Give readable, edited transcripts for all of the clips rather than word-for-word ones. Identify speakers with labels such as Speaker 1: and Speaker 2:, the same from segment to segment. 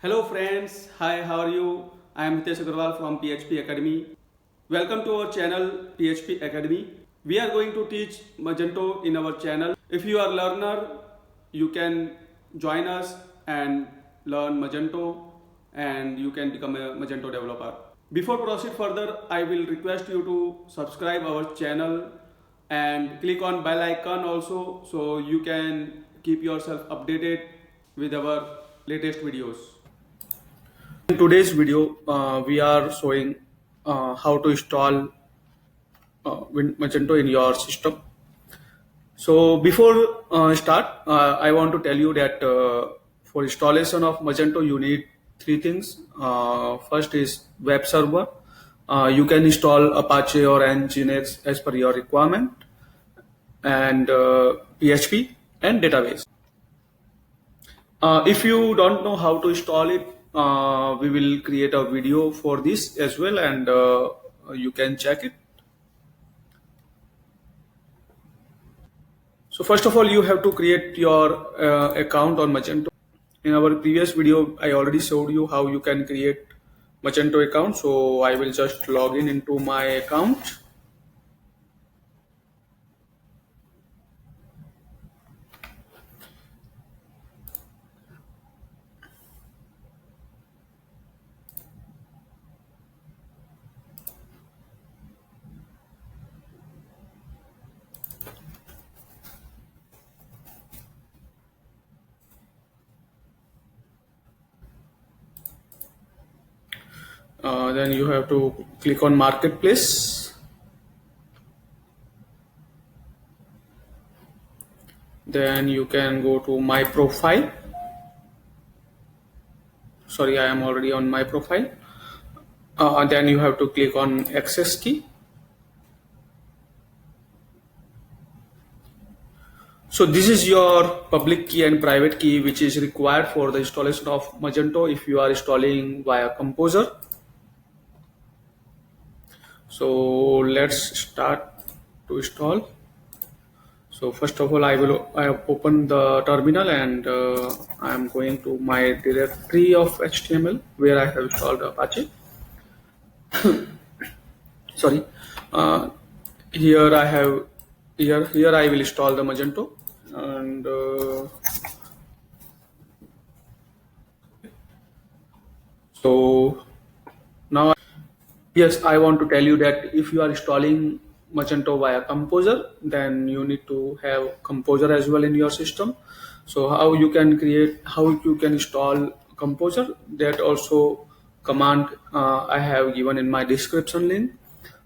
Speaker 1: Hello friends, hi, how are you? I am Hitesh Agarwal from PHP Academy. Welcome to our channel PHP Academy. We are going to teach Magento in our channel. If you are a learner, you can join us and learn Magento and you can become a Magento developer. Before proceed further, I will request you to subscribe our channel and click on bell icon also so you can keep yourself updated with our latest videos. In today's video, we are showing how to install Magento in your system. So before start, I want to tell you that for installation of Magento, you need three things. First is web server. You can install Apache or Nginx as per your requirement, and PHP and database. If you don't know how to install it, we will create a video for this as well, and you can check it. So first of all, you have to create your account on Magento. In our previous video, I already showed you how you can create Magento account. So I will just log in into my account. Then you have to click on Marketplace. Then you can go to My Profile. Sorry, I am already on My Profile. Then you have to click on Access Key. So this is your public key and private key which is required for the installation of Magento if you are installing via Composer. So let's start to install. So first of all, I have opened the terminal and I am going to my directory of HTML where I have installed Apache. Sorry, here I have here I will install the Magento and so now yes, I want to tell you that if you are installing Magento via Composer, then you need to have Composer as well in your system. So how you can install Composer, that also command I have given in my description link.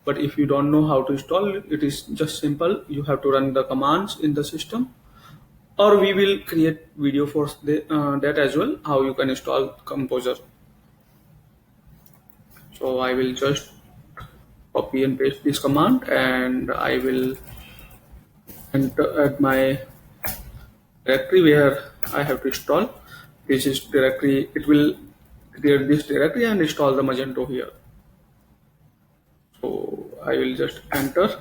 Speaker 1: But if you don't know how to install it, it is just simple. You have to run the commands in the system, or we will create video for that as well, how you can install Composer. So I will just copy and paste this command and I will enter at my directory where I have to install. This is directory. It will create this directory and install the Magento here. So I will just enter.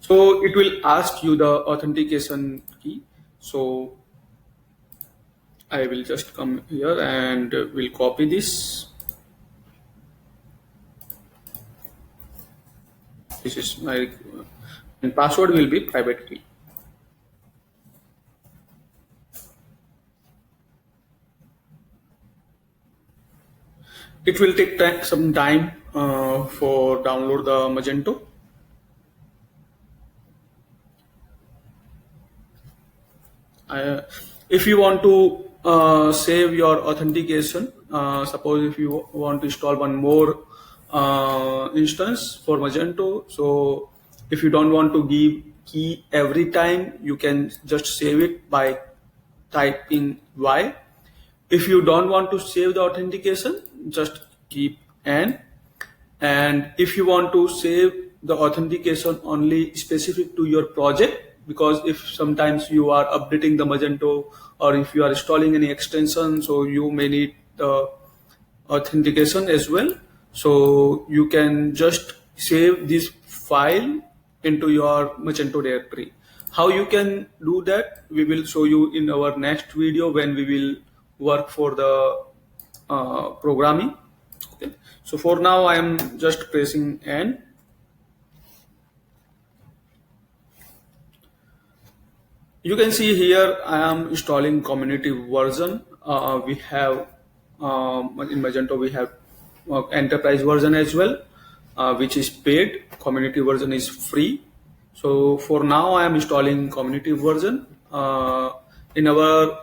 Speaker 1: So it will ask you the authentication key. So I will just come here and will copy this. This is my and password will be private key. It will take some time for download the Magento. If you want to save your authentication, suppose if you want to install one more instance for Magento, so if you don't want to give key every time, you can just save it by typing Y. If you don't want to save the authentication, just keep N. And if you want to save the authentication only specific to your project, because if sometimes you are updating the Magento or if you are installing any extension, so you may need the authentication as well. So you can just save this file into your Magento directory. How you can do that, we will show you in our next video when we will work for the programming. Okay, so for now I am just pressing N. You can see here I am installing community version. We have in Magento we have enterprise version as well, which is paid. Community version is free. So for now I am installing community version. In our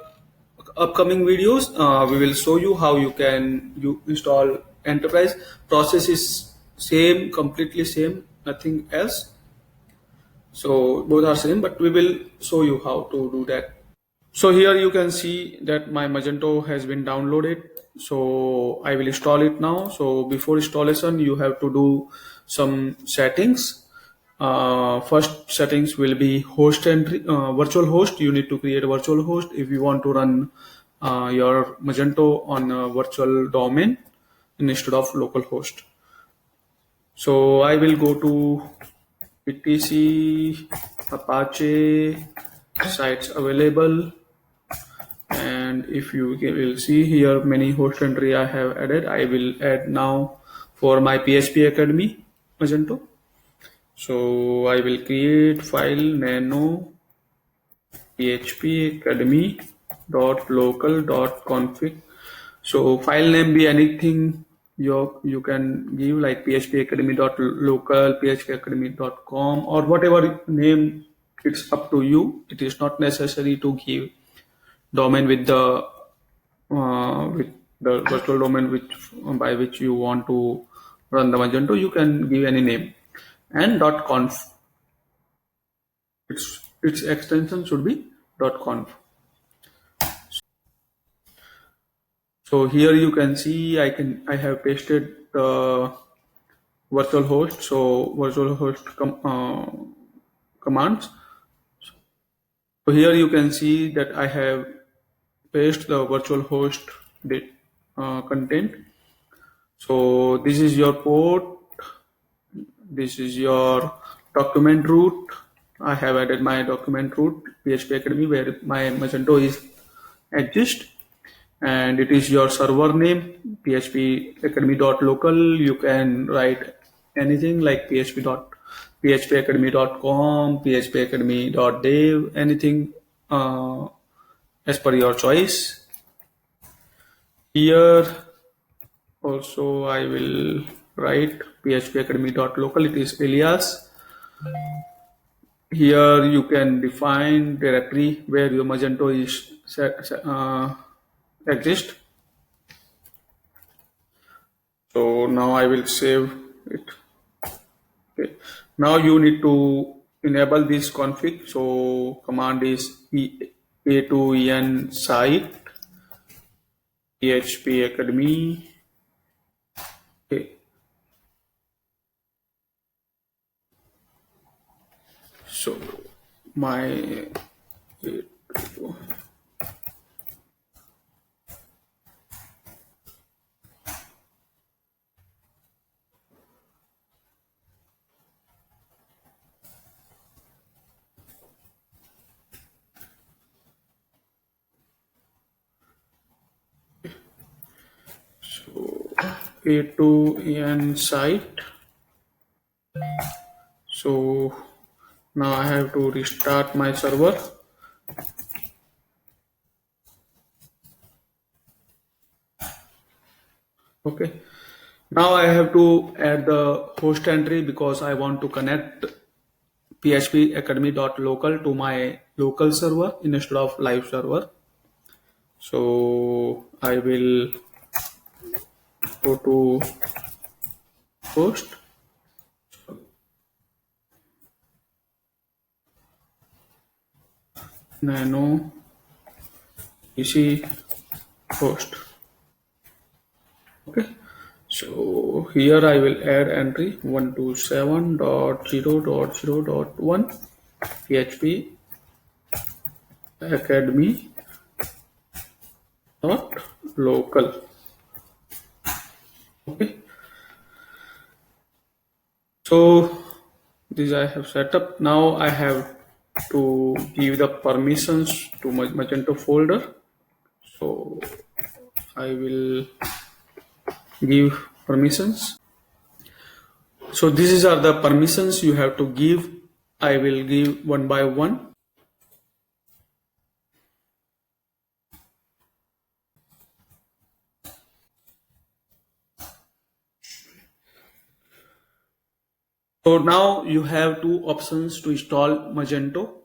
Speaker 1: upcoming videos, we will show you how you can install enterprise. Process is same, completely same, nothing else. So both are same, but we will show you how to do that. So here you can see that my Magento has been downloaded. So I will install it now. So before installation, you have to do some settings. First settings will be host entry, virtual host. You need to create a virtual host if you want to run your Magento on a virtual domain instead of local host. So I will go to etc Apache sites available, and if you will see here many host entry I have added. I will add now for my PHP Academy Magento. So I will create file nano php academy .local.config. so file name be anything you can give, like phpacademy.local, phpacademy.com, or whatever name. It's up to you. It is not necessary to give domain with the virtual domain by which you want to run the Magento. You can give any name, and .conf. Its extension should be .conf. So here you can see I have pasted the virtual host. So virtual host commands. So here you can see that I have pasted the virtual host content. So this is your port. This is your document root. I have added my document root PHP Academy where my Magento is exist. And it is your server name phpacademy.local. You can write anything like phpacademy.com, phpacademy.dev, anything as per your choice. Here also I will write phpacademy.local. It is alias. Here you can define directory where your Magento is exist. So now I will save it. Okay. Now you need to enable this config. So command is a2en site php academy. Okay. So my a2en site. So now I have to restart my server. Okay. Now I have to add the host entry because I want to connect phpacademy.local to my local server instead of live server. So I will go to host. Nano PC host. Okay. So here I will add entry 127.0.0.1 PHP Academy .local. Okay. So this I have set up. Now I have to give the permissions to my Magento folder. So I will give permissions. So these are the permissions you have to give. I will give one by one. So now you have two options to install Magento.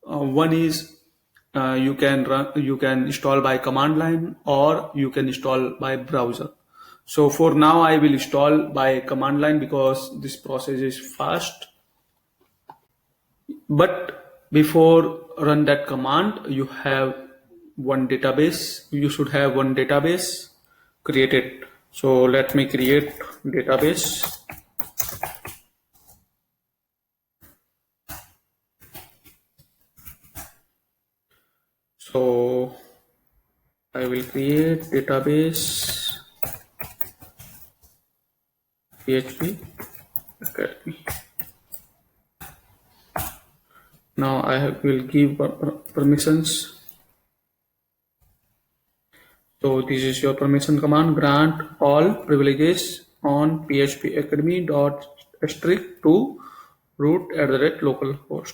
Speaker 1: One is you can install by command line, or you can install by browser. So for now I will install by command line because this process is fast. But before run that command, you have one database. You should have one database created. So let me create database. So I will create database PHP Academy. Now will give permissions. So this is your permission command: grant all privileges on PHP Academy dot * to root @ localhost.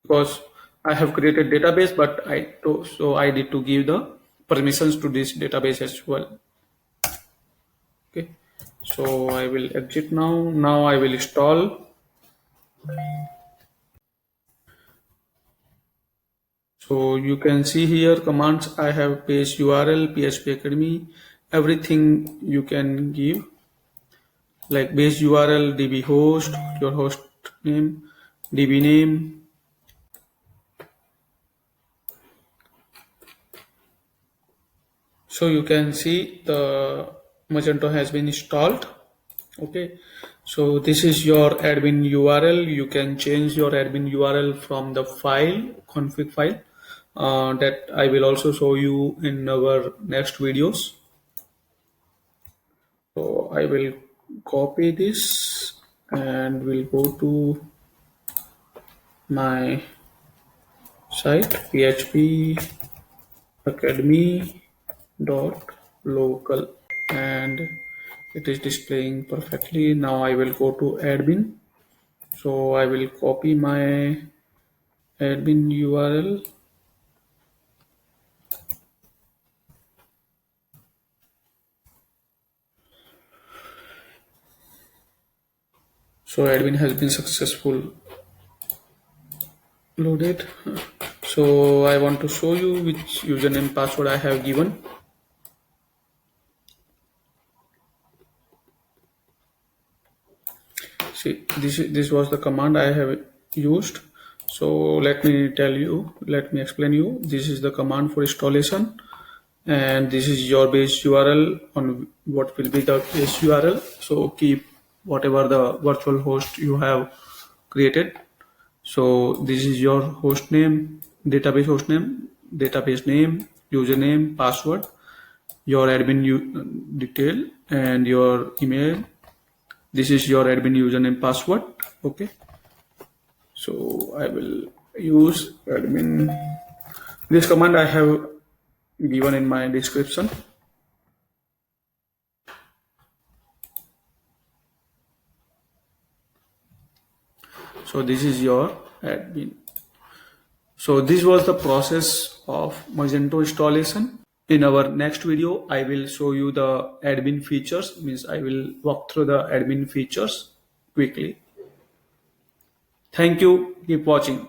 Speaker 1: Because I have created database, but I need to give the permissions to this database as well. Okay, so I will exit now. Now I will install. So you can see here commands I have: page URL, PHP Academy, everything you can give, like base URL, DB host, your host name, DB name. So you can see the Magento has been installed. Okay, so this is your admin URL. You can change your admin URL from the config file that I will also show you in our next videos. So I will copy this and we'll go to my site php academy.local, and it is displaying perfectly. Now I will go to admin. So I will copy my admin URL. So admin has been successful loaded. So I want to show you which username password I have given. See, this was the command I have used. So let me explain you. This is the command for installation, and this is your base URL on what will be the base URL. So keep whatever the virtual host you have created. So this is your host name, database host name, database name, username, password, your admin detail, and your email. This is your admin username, password. Okay, so I will use admin. This command I have given in my description. So this is your admin. So this was the process of Magento installation. In our next video, I will show you the admin features. Means I will walk through the admin features quickly. Thank you. Keep watching.